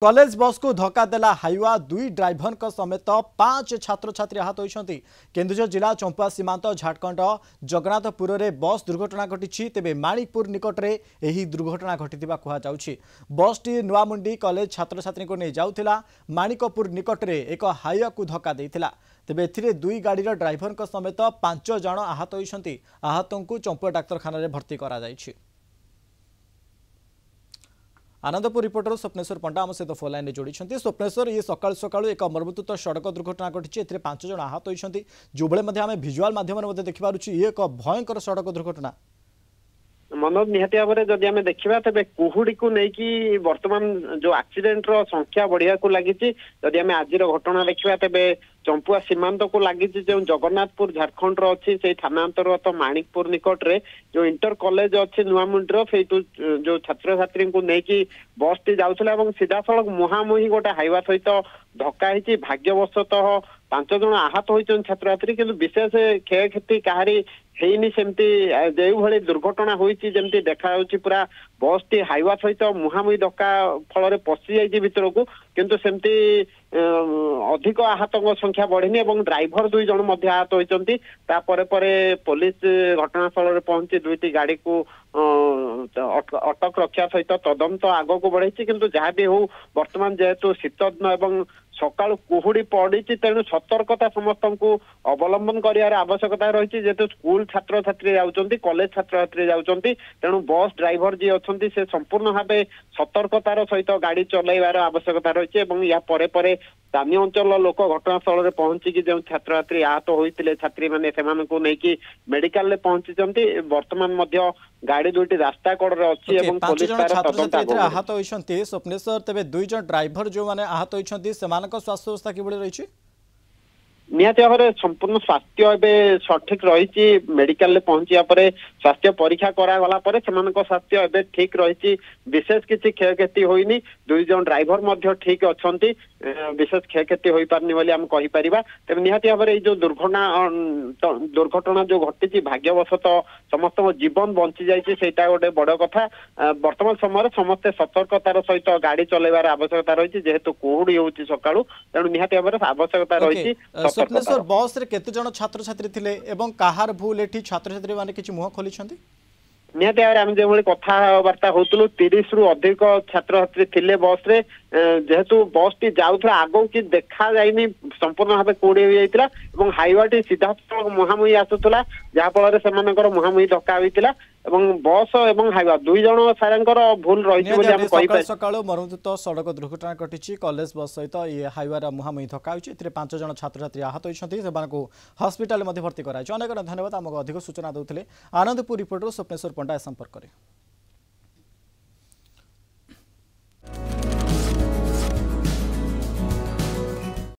College बस को धक्का देला हाइवा दुई ड्राइवर समेत 5 छात्र छात्री आहत होती। केन्दुझर जिला चंपुआ सीमांत झारखंड जगन्नाथपुर में बस दुर्घटना घटी। तेबे माणिकपुर निकट में यह दुर्घटना घटी कहुई। बस टी नुआमुंडी कॉलेज छात्र छात्री को नहीं जाऊला। माणिकपुर निकट में एक हाइवा को धक्का देता। तेबे एथिरे दुई गाड़ीर ड्राइवर समेत 5 जन आहत होती। आहतों को चंपुआ डाक्तखाना में भर्ती करा जायछि। आनंदपुर रिपोर्टर स्वप्नेश्वर पंडा आम सहित फोन लाइन जोड़ी। स्वप्नेश्वर, ये सकाल सकाल एक मर्मन्तुद सड़क दुर्घटना घटी। 5 जन आहत होती। जो बेले आम भिजुआल माध्यम देखिपुँ ये एक भयंकर सड़क दुर्घटना। मनोज, निहाती भाव में जदि आम देखा तेज कुहुड़ी को लेकिन बर्तमान जो एक्सीडेंट संख्या बढ़िया को लगी। जदि आम आज घटना देखा तेज चंपुआ सीमांत को लगी जो जगन्नाथपुर झारखंड अच्छी से थाना अंतर्गत माणिकपुर निकट रे जो इंटर कॉलेज अच्छी नुआमुंडी से जो छात्र छात्री को लेकिन बस टी जाऊला सीधा सड़क मुहांमुही गोटे हाइवा सहित धक्का होती। भाग्यवशतः 5 जन आहत होती छात्र छात्री, किंतु विशेष क्षयक्षति कहारी हेनी सेमती जो भली दुर्घटना होती जमती देखा पूरा बस टी हाइवा सहित मुहांमुही धक्का फल पशि जाइए भीतर को, किंतु सेमती अधिक आहतों संख्या बढ़नी और ड्राइवर 2 जन आहत होती। पुलिस घटनास्थल में पहुंची 2टी गाड़ी को अटक रक्षा सहित तदंत आग को बढ़ाई। किंतु जहाँ भी हो वर्तमान जेहेतु शीत दिन और सकाल कुहुड़ी पड़ी तेणु सतर्कता समस्त को अवलंबन कर आवश्यकता रही। जेहेतु स्कूल छात्र छात्री जाऊँच, कॉलेज छात्र छात्री जाऊँच, तेणु बस ड्राइवर जी अच्छा से संपूर्ण भाव सतर्कतार सहित गाड़ी चलाइबार आवश्यकता रही। या परे परे स्थानीय अंचल लोक घटनास्थल में पहुंचिकी जो छात्र छात्री आहत होते छात्री मैंने से मेडिकल पहुंची। वर्तमान गाड़ी 2टी रास्ता कड़े अच्छी। आहत होती। स्वप्नेश्वर, तेज 2 जन ड्राइवर जो मैंने आहत होती स्वास्थ्य अवस्था कि रही? निहाती भाव में संपूर्ण स्वास्थ्य एवं सठिक रही। मेडिकल पहुंचा पर स्वास्थ्य परीक्षा करागला स्वास्थ्य एवं ठीक रही। विशेष किसी क्षयक्षति होनी। 2 जन ड्राइवर ठीक अच्छा, विशेष क्षयक्षति हो पारनी बोली आम कहीपर। तेज निहाती भाव में जो दुर्घटना जो घटी भाग्यवशतः समस्त जीवन बंची जाइए गोटे बड़ कथा। वर्तमान समय समस्ते सतर्कतार सहित गाड़ी चलाइबार आवश्यकता रही। जेहेतु कुहुड़ी होती सकाळू तेणु निहाती भाव में आवश्यकता रही। स्वप्नेश्वर, बस रे केते जन छात्र छात्री थिले एवं कहार भूल एठी छात्र छात्री माने किछि मुह खोली छथि? निहाती भाव आम जो कथबार्ता होतलु 30 रु अधिक छात्र छात्री थिले बस रे। जेहेतु बस टी जाऊला आगो कि देखा जाइनी संपूर्ण भाव कोड़ी हो जाइतिला एवं हाइवा टी सीधा मुहांमुही आसुतला जहा फल से मुहांमुही धक्का होइतिला एवं बस एवं हाइवा 2 जन सारंकर भूल रही बोली हम कहि पाइ। सकाळ मर्मन्तुद सड़क दुर्घटना घटी। कॉलेज बस सहित ये हाइवा मुहांमुही धक्का होइछि। एथिरे 5 जन छात्र छात्री आहत होइछन्ति। सेमानकु हॉस्पिटल मध्ये भर्ती कराइछ। अनेक धन्यवाद। आमको अधिक सूचना दउथिले आनंदपुर रिपोर्टर स्वप्नेश्वर पंडा संपर्क करे।